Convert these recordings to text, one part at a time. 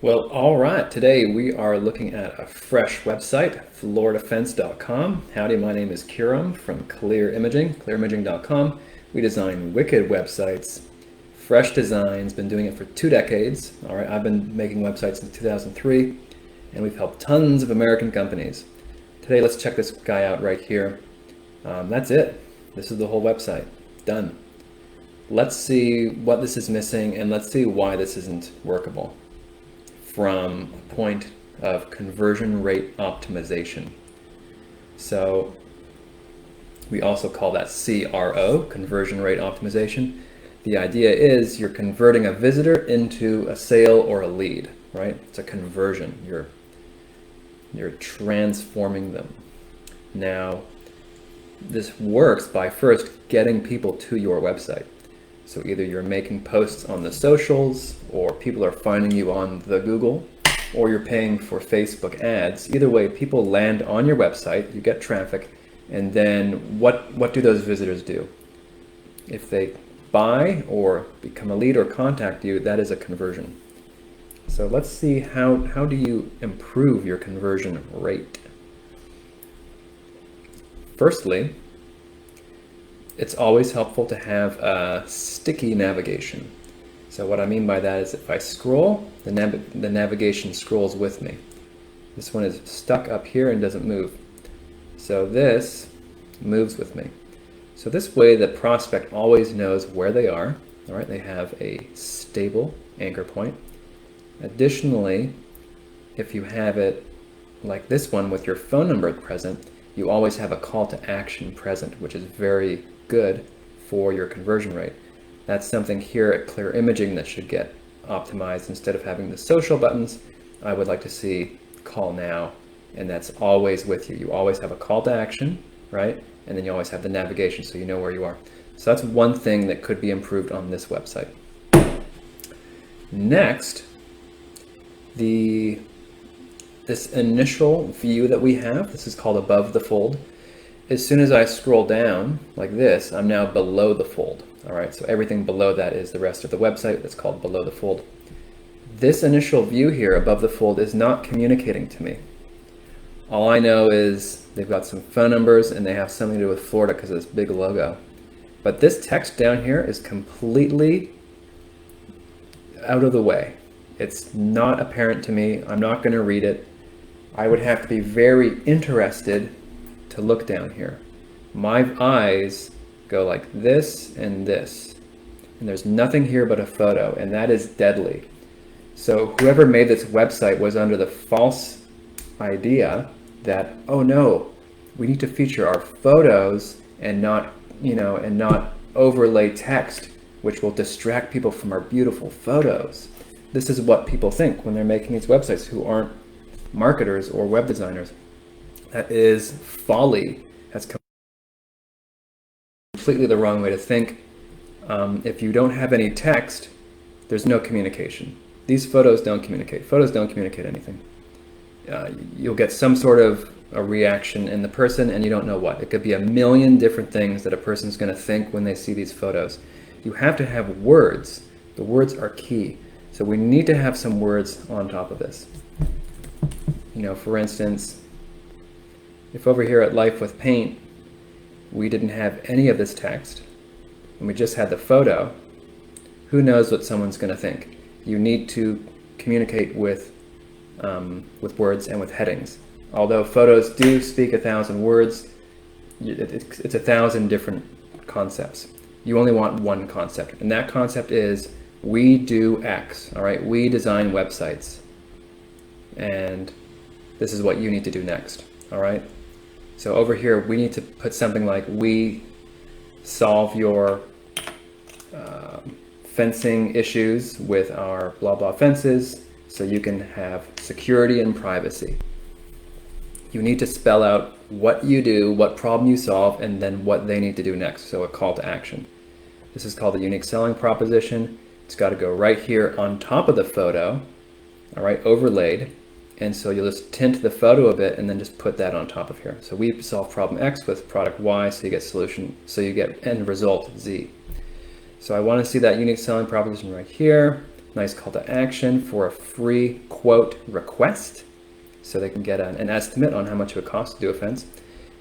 Well, all right. Today we are looking at a fresh website, floridafence.com. Howdy, my name is Kiram from Clear Imaging, clearimaging.com. We design wicked websites, fresh designs, been doing it for 2 decades. All right, I've been making websites since 2003, and we've helped tons of American companies. Today, let's check this guy out right here. That's it. This is the whole website. Done. Let's see what this is missing, and let's see why this isn't workable from a point of conversion rate optimization. So we also call that CRO, conversion rate optimization. The idea is you're converting a visitor into a sale or a lead, right? It's a conversion. You're transforming them. Now, this works by first getting people to your website. So either you're making posts on the socials, or people are finding you on the Google, or you're paying for Facebook ads. Either way, people land on your website, you get traffic, and then what do those visitors do? If they buy or become a lead or contact you, that is a conversion. So let's see how do you improve your conversion rate? Firstly, it's always helpful to have a sticky navigation. So what I mean by that is if I scroll, the navigation scrolls with me. This one is stuck up here and doesn't move. So this moves with me. So this way the prospect always knows where they are. All right, they have a stable anchor point. Additionally, if you have it like this one with your phone number present, you always have a call to action present, which is very good for your conversion rate. That's something here at Clear Imaging that should get optimized. Instead of having the social buttons, I would like to see call now, and that's always with you. You always have a call to action, right? And then you always have the navigation so you know where you are. So that's one thing that could be improved on this website. Next, this initial view that we have, this is called above the fold. As soon as I scroll down like this, I'm now below the fold. All right, so everything below that is the rest of the website. That's called below the fold. This initial view here above the fold is not communicating to me. All I know is they've got some phone numbers and they have something to do with Florida because of this big logo. But this text down here is completely out of the way. It's not apparent to me. I'm not going to read it. I would have to be very interested to look down here. My eyes go like this, and there's nothing here but a photo, and that is deadly. So whoever made this website was under the false idea that, oh no, we need to feature our photos and not overlay text, which will distract people from our beautiful photos. This is what people think when they're making these websites who aren't marketers or web designers. That is folly. That's completely the wrong way to think. If you don't have any text, there's no communication. These photos don't communicate. Photos don't communicate anything. You'll get some sort of a reaction in the person, and you don't know what. It could be a million different things that a person's going to think when they see these photos. You have to have words. The words are key. So we need to have some words on top of this. For instance, if over here at Life with Paint, we didn't have any of this text, and we just had the photo, who knows what someone's going to think? You need to communicate with words and with headings. Although photos do speak 1,000 words, it's 1,000 different concepts. You only want one concept, and that concept is we do X. All right, we design websites, and this is what you need to do next. All right. So over here, we need to put something like, we solve your fencing issues with our blah blah fences so you can have security and privacy. You need to spell out what you do, what problem you solve, and then what they need to do next. So a call to action. This is called a unique selling proposition. It's got to go right here on top of the photo, all right, overlaid. And so you'll just tint the photo a bit and then just put that on top of here. So we solve problem X with product Y, so you get solution, so you get end result Z. So I want to see that unique selling proposition right here. Nice call to action for a free quote request, so they can get an estimate on how much it would cost to do a fence.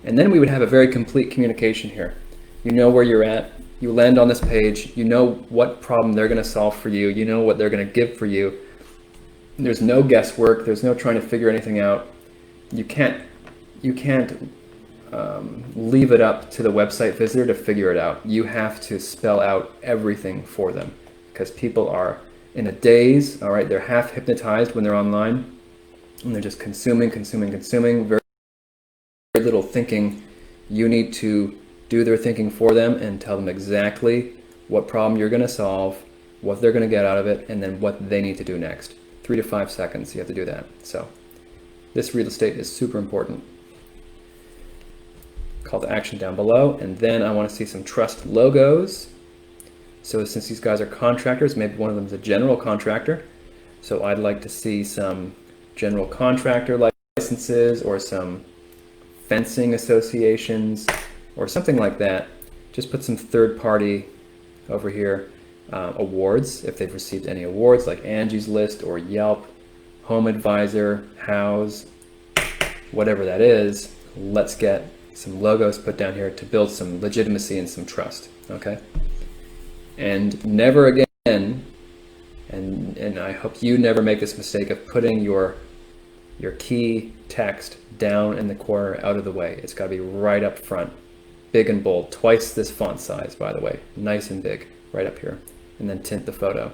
And then we would have a very complete communication here. You know where you're at, you land on this page, you know what problem they're going to solve for you, you know what they're going to give for you. There's no guesswork, there's no trying to figure anything out. You can't leave it up to the website visitor to figure it out. You have to spell out everything for them, because people are in a daze, all right? They're half hypnotized when they're online, and they're just consuming, very little thinking. You need to do their thinking for them and tell them exactly what problem you're going to solve, what they're going to get out of it, and then what they need to do next. 3 to 5 seconds, you have to do that. So this real estate is super important. Call to action down below, and then I want to see some trust logos. So since these guys are contractors, maybe one of them is a general contractor, so I'd like to see some general contractor licenses or some fencing associations or something like that. Just put some third party over here, awards, if they've received any awards like Angie's List or Yelp, Home Advisor, House, whatever that is. Let's get some logos put down here to build some legitimacy and some trust, okay? And never again, and I hope you never make this mistake of putting your key text down in the corner out of the way. It's got to be right up front, big and bold, twice this font size, by the way, nice and big, right up here, and then tint the photo.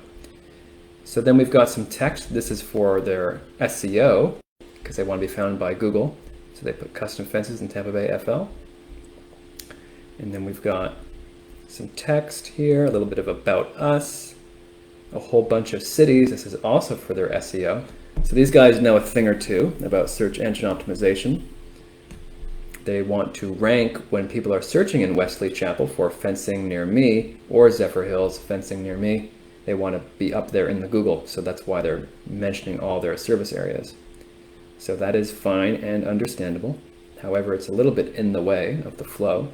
So then we've got some text. This is for their SEO, because they want to be found by Google. So they put custom fences in Tampa Bay FL. And then we've got some text here, a little bit of about us, a whole bunch of cities. This is also for their SEO. So these guys know a thing or two about search engine optimization. They want to rank when people are searching in Wesley Chapel for fencing near me, or Zephyr Hills fencing near me. They want to be up there in the Google, so that's why they're mentioning all their service areas. So that is fine and understandable. However, it's a little bit in the way of the flow.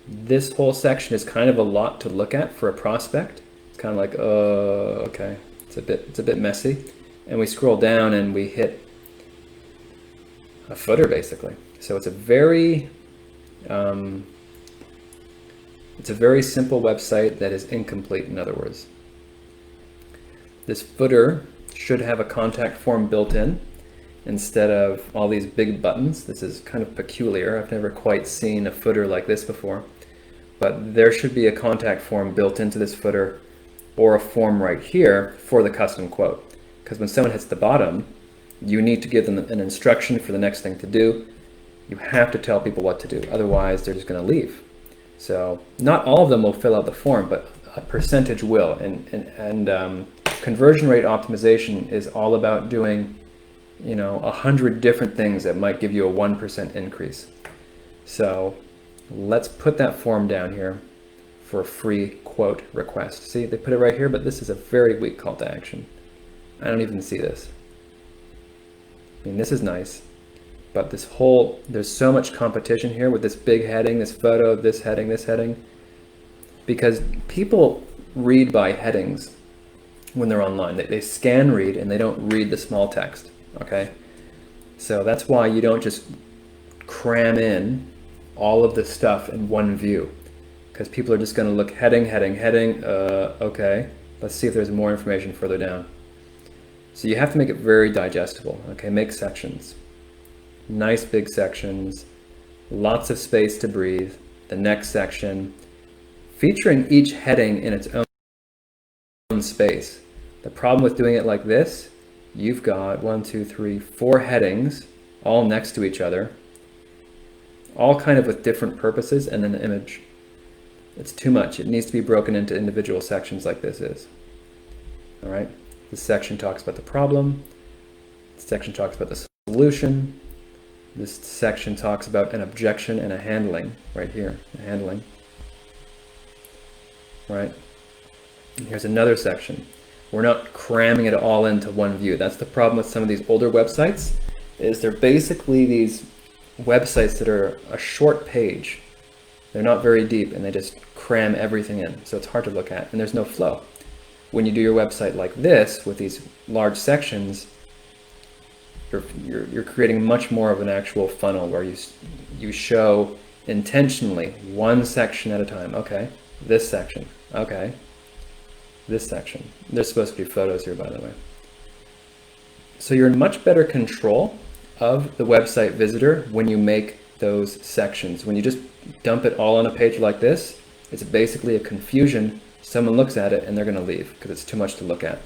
This whole section is kind of a lot to look at for a prospect. It's kind of like, oh, okay, it's a bit messy. And we scroll down and we hit a footer basically. So it's a very simple website that is incomplete, in other words. This footer should have a contact form built in instead of all these big buttons. This is kind of peculiar. I've never quite seen a footer like this before, but there should be a contact form built into this footer, or a form right here for the custom quote. Because when someone hits the bottom, you need to give them an instruction for the next thing to do. You have to tell people what to do, otherwise they're just going to leave. So not all of them will fill out the form, but a percentage will. And conversion rate optimization is all about doing, 100 different things that might give you a 1% increase. So let's put that form down here for a free quote request. See, they put it right here, but this is a very weak call to action. I don't even see this. I mean, this is nice, but there's so much competition here with this big heading, this photo, this heading, because people read by headings when they're online. They scan read and they don't read the small text, okay? So that's why you don't just cram in all of this stuff in one view, because people are just going to look heading, okay, let's see if there's more information further down. So you have to make it very digestible, okay? Make sections, nice big sections, lots of space to breathe. The next section, featuring each heading in its own space. The problem with doing it like this, you've got 1, 2, 3, 4 headings all next to each other, all kind of with different purposes, and then the image. It's too much. It needs to be broken into individual sections like this is. All right? This section talks about the problem. This section talks about the solution. This section talks about an objection and a handling, right here, a handling. Right? And here's another section. We're not cramming it all into one view. That's the problem with some of these older websites, is they're basically these websites that are a short page. They're not very deep, and they just cram everything in. So it's hard to look at, and there's no flow. When you do your website like this with these large sections, you're creating much more of an actual funnel where you show intentionally one section at a time. Okay, this section. Okay, this section. There's supposed to be photos here, by the way. So you're in much better control of the website visitor when you make those sections. When you just dump it all on a page like this, it's basically a confusion. Someone looks at it and they're going to leave because it's too much to look at.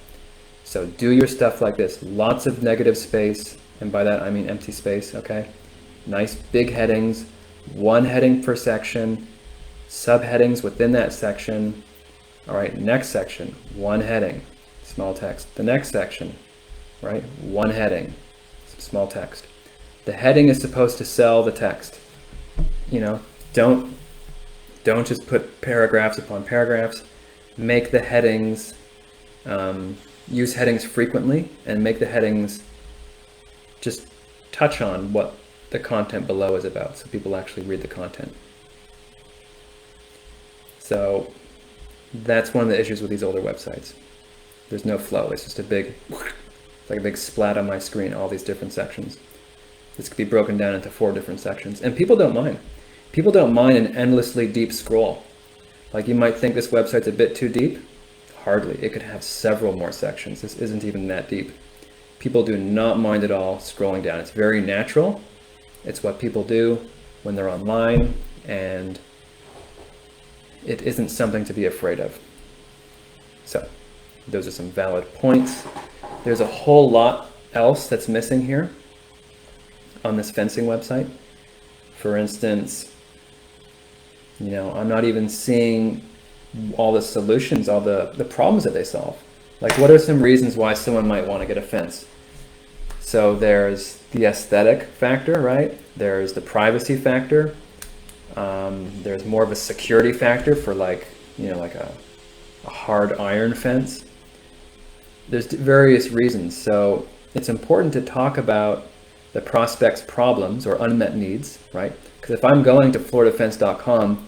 So do your stuff like this. Lots of negative space, and by that I mean empty space, okay? Nice big headings, one heading per section, subheadings within that section. All right, next section, one heading, small text. The next section, right, one heading, small text. The heading is supposed to sell the text. You know, don't just put paragraphs upon paragraphs. Make the headings, use headings frequently, and make the headings just touch on what the content below is about, so people actually read the content. So that's one of the issues with these older websites. There's no flow. It's just like a big splat on my screen, all these different sections. This could be broken down into 4 different sections, and people don't mind. People don't mind an endlessly deep scroll. Like, you might think this website's a bit too deep. Hardly. It could have several more sections. This isn't even that deep. People do not mind at all scrolling down. It's very natural. It's what people do when they're online, and it isn't something to be afraid of. So those are some valid points. There's a whole lot else that's missing here on this fencing website. For instance, you know, I'm not even seeing all the solutions, all the problems that they solve. Like, what are some reasons why someone might want to get a fence? So there's the aesthetic factor, right? There's the privacy factor. There's more of a security factor for, like, you know, like a hard iron fence. There's various reasons. So it's important to talk about the prospect's problems or unmet needs, right? Because if I'm going to floridafence.com,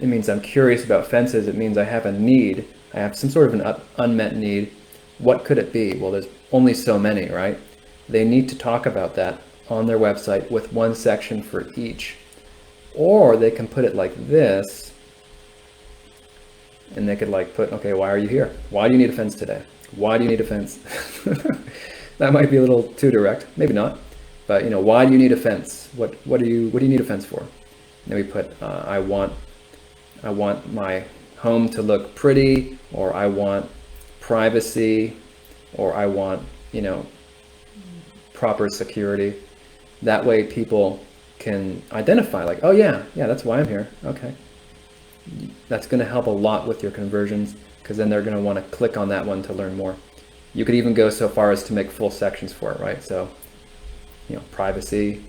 it means I'm curious about fences. It means I have a need. I have some sort of an unmet need. What could it be? Well, there's only so many, right? They need to talk about that on their website with one section for each. Or they can put it like this, and they could like put, okay, why are you here? Why do you need a fence today? Why do you need a fence? That might be a little too direct, maybe not. But, you know, why do you need a fence? What do you need a fence for? And then we put, I want my home to look pretty, or I want privacy, or I want, you know, proper security. That way people can identify, like, oh yeah, that's why I'm here. Okay. That's going to help a lot with your conversions, because then they're going to want to click on that one to learn more. You could even go so far as to make full sections for it, right? So, you know, privacy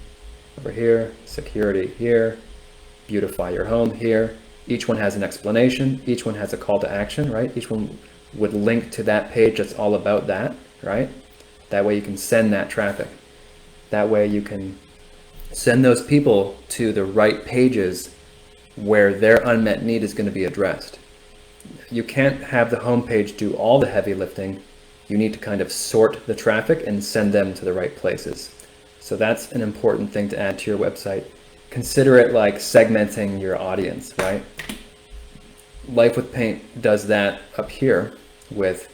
over here, security here, beautify your home here. Each one has an explanation. Each one has a call to action, right? Each one would link to that page that's all about that, right? That way you can send that traffic. That way you can send those people to the right pages where their unmet need is going to be addressed. You can't have the homepage do all the heavy lifting. You need to kind of sort the traffic and send them to the right places. So that's an important thing to add to your website. Consider it like segmenting your audience, right? Life with Paint does that up here with,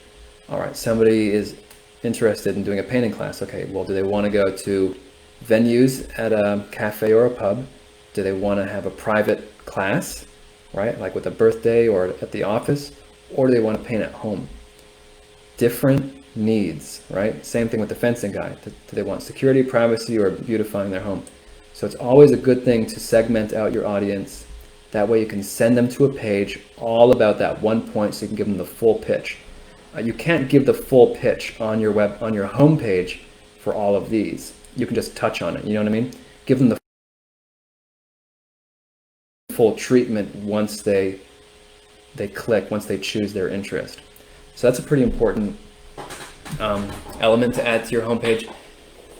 all right, somebody is interested in doing a painting class. Okay, well, do they want to go to venues at a cafe or a pub? Do they want to have a private class, right? Like with a birthday or at the office, or do they want to paint at home? Different needs, right? Same thing with the fencing guy. Do they want security, privacy, or beautifying their home? So it's always a good thing to segment out your audience. That way you can send them to a page all about that one point, so you can give them the full pitch. You can't give the full pitch on your home page for all of these. You can just touch on it, you know what I mean? Give them the full treatment once they click, once they choose their interest. So that's a pretty important element to add to your homepage.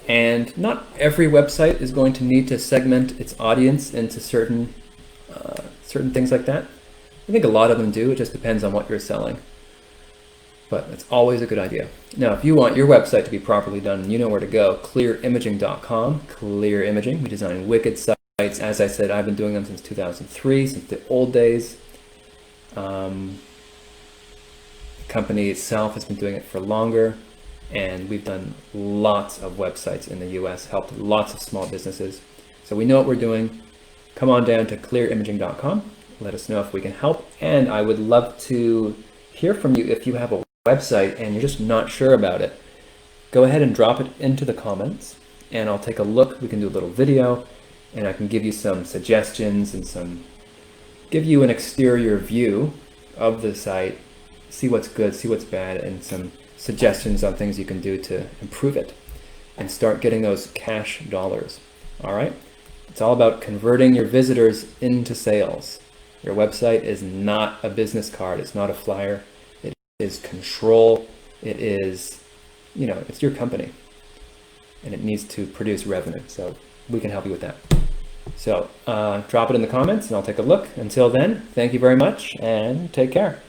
And not every website is going to need to segment its audience into certain things like that. I think a lot of them do. It just depends on what you're selling. but it's always a good idea. Now, if you want your website to be properly done, you know where to go. clearimaging.com. Clear Imaging. We design wicked sites. As I said, I've been doing them since 2003, since the old days. The company itself has been doing it for longer, and we've done lots of websites in the US, helped lots of small businesses. So we know what we're doing. Come on down to clearimaging.com. Let us know if we can help. And I would love to hear from you if you have a website and you're just not sure about it. Go ahead and drop it into the comments, and I'll take a look. We can do a little video, and I can give you some suggestions and give you an exterior view of the site, see what's good, see what's bad, and some suggestions on things you can do to improve it and start getting those cash dollars. All right? It's all about converting your visitors into sales. Your website is not a business card. It's not a flyer. It is control. It is, it's your company, and it needs to produce revenue. So we can help you with that. So drop it in the comments and I'll take a look. Until then, thank you very much and take care.